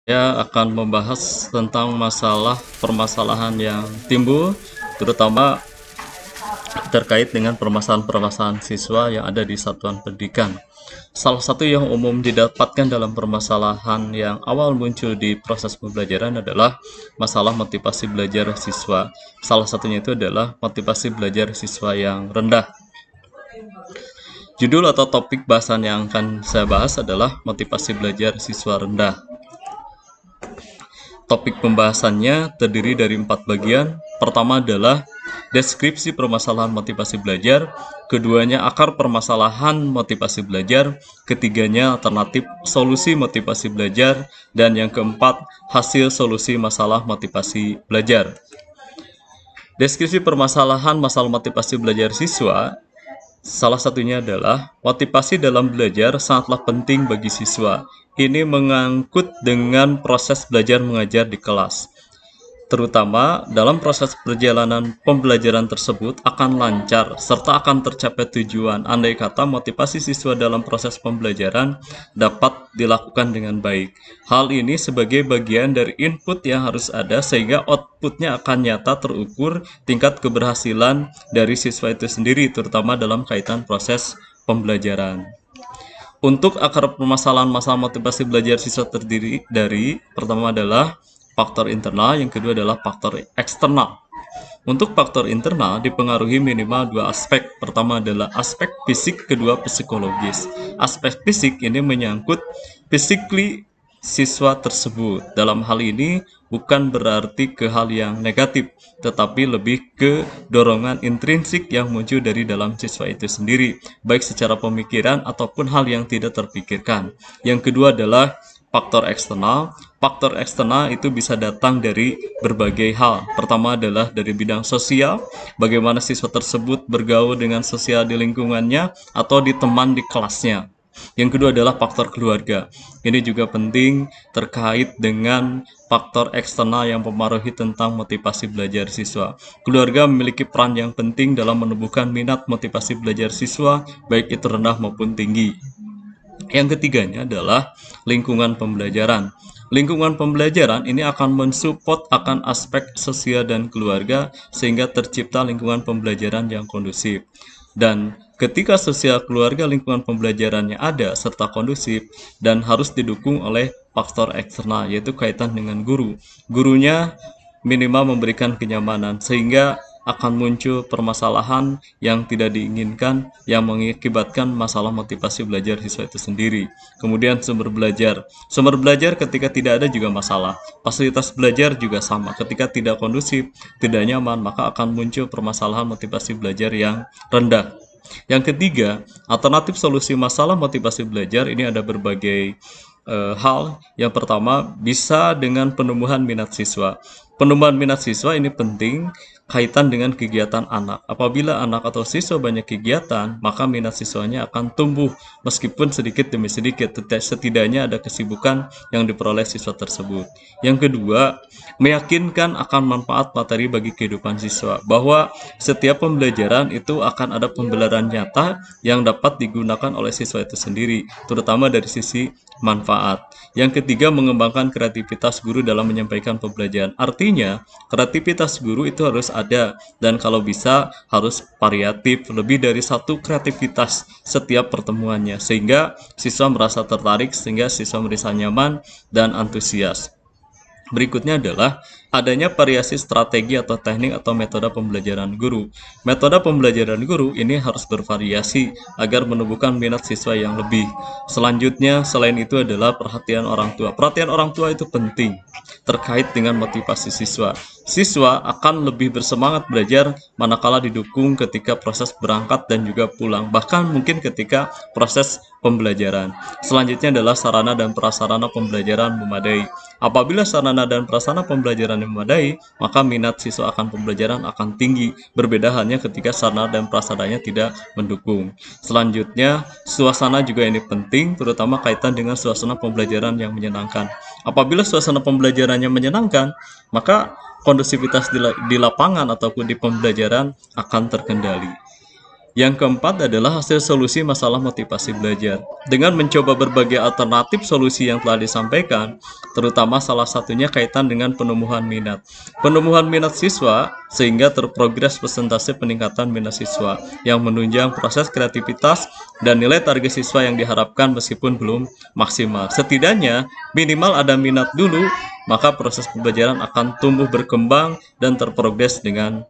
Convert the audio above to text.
Saya akan membahas tentang permasalahan yang timbul, terutama terkait dengan permasalahan-permasalahan siswa yang ada di satuan pendidikan. Salah satu yang umum didapatkan dalam permasalahan yang awal muncul di proses pembelajaran adalah masalah motivasi belajar siswa. Salah satunya itu adalah motivasi belajar siswa yang rendah. Judul atau topik bahasan yang akan saya bahas adalah motivasi belajar siswa rendah. Topik pembahasannya terdiri dari 4 bagian. Pertama adalah deskripsi permasalahan motivasi belajar, keduanya akar permasalahan motivasi belajar, ketiganya alternatif solusi motivasi belajar, dan yang keempat hasil solusi masalah motivasi belajar. Deskripsi permasalahan masalah motivasi belajar siswa. Salah satunya adalah motivasi dalam belajar sangatlah penting bagi siswa. Ini mengangkut dengan proses belajar mengajar di kelas. Terutama dalam proses perjalanan pembelajaran tersebut akan lancar serta akan tercapai tujuan andai kata motivasi siswa dalam proses pembelajaran dapat dilakukan dengan baik. Hal ini sebagai bagian dari input yang harus ada sehingga outputnya akan nyata terukur tingkat keberhasilan dari siswa itu sendiri terutama dalam kaitan proses pembelajaran. Untuk akar permasalahan masalah motivasi belajar siswa terdiri dari pertama adalah faktor internal, yang kedua adalah faktor eksternal. Untuk faktor internal dipengaruhi minimal dua aspek. Pertama adalah aspek fisik, kedua psikologis. Aspek fisik ini menyangkut physically siswa tersebut. Dalam hal ini bukan berarti ke hal yang negatif, tetapi lebih ke dorongan intrinsik yang muncul dari dalam siswa itu sendiri, baik secara pemikiran ataupun hal yang tidak terpikirkan. Yang kedua adalah faktor eksternal. Faktor eksternal itu bisa datang dari berbagai hal. Pertama adalah dari bidang sosial, bagaimana siswa tersebut bergaul dengan sosial di lingkungannya atau di teman di kelasnya. Yang kedua adalah faktor keluarga. Ini juga penting terkait dengan faktor eksternal yang mempengaruhi tentang motivasi belajar siswa. Keluarga memiliki peran yang penting dalam menumbuhkan minat motivasi belajar siswa, baik itu rendah maupun tinggi. Yang ketiganya adalah lingkungan pembelajaran. Lingkungan pembelajaran ini akan mensupport akan aspek sosial dan keluarga sehingga tercipta lingkungan pembelajaran yang kondusif. Dan ketika sosial keluarga lingkungan pembelajarannya ada serta kondusif dan harus didukung oleh faktor eksternal yaitu kaitan dengan guru. Gurunya minimal memberikan kenyamanan sehingga akan muncul permasalahan yang tidak diinginkan yang mengakibatkan masalah motivasi belajar siswa itu sendiri. Kemudian sumber belajar. Sumber belajar ketika tidak ada juga masalah. Fasilitas belajar juga sama. Ketika tidak kondusif, tidak nyaman, maka akan muncul permasalahan motivasi belajar yang rendah. Yang ketiga, alternatif solusi masalah motivasi belajar ini ada berbagai hal. Yang pertama, bisa dengan penumbuhan minat siswa. Penumbuhan minat siswa ini penting kaitan dengan kegiatan anak. Apabila anak atau siswa banyak kegiatan, maka minat siswanya akan tumbuh meskipun sedikit demi sedikit. Setidaknya ada kesibukan yang diperoleh siswa tersebut. Yang kedua, meyakinkan akan manfaat materi bagi kehidupan siswa. Bahwa setiap pembelajaran itu akan ada pembelajaran nyata yang dapat digunakan oleh siswa itu sendiri, terutama dari sisi manfaat. Yang ketiga, mengembangkan kreativitas guru dalam menyampaikan pembelajaran. Artinya, kreativitas guru itu harus ada dan kalau bisa harus variatif, lebih dari satu kreativitas setiap pertemuannya sehingga siswa merasa tertarik, sehingga siswa merasa nyaman dan antusias. Berikutnya adalah adanya variasi strategi atau teknik atau metode pembelajaran guru. Metode pembelajaran guru ini harus bervariasi agar menumbuhkan minat siswa yang lebih. Selanjutnya, selain itu adalah perhatian orang tua. Perhatian orang tua itu penting terkait dengan motivasi siswa. Siswa akan lebih bersemangat belajar manakala didukung ketika proses berangkat dan juga pulang, bahkan mungkin ketika proses pembelajaran. Selanjutnya adalah sarana dan prasarana pembelajaran memadai. Apabila sarana dan prasarana pembelajaran memadai, maka minat siswa akan pembelajaran akan tinggi. Berbeda halnya ketika sarana dan prasarananya tidak mendukung. Selanjutnya, suasana juga ini penting, terutama kaitan dengan suasana pembelajaran yang menyenangkan. Apabila suasana pembelajarannya menyenangkan, maka kondusivitas di lapangan ataupun di pembelajaran akan terkendali. Yang keempat adalah hasil solusi masalah motivasi belajar. Dengan mencoba berbagai alternatif solusi yang telah disampaikan, terutama salah satunya kaitan dengan penumbuhan minat. Penumbuhan minat siswa sehingga terprogres persentase peningkatan minat siswa yang menunjang proses kreativitas dan nilai target siswa yang diharapkan meskipun belum maksimal. Setidaknya minimal ada minat dulu, maka proses pembelajaran akan tumbuh berkembang dan terprogres dengan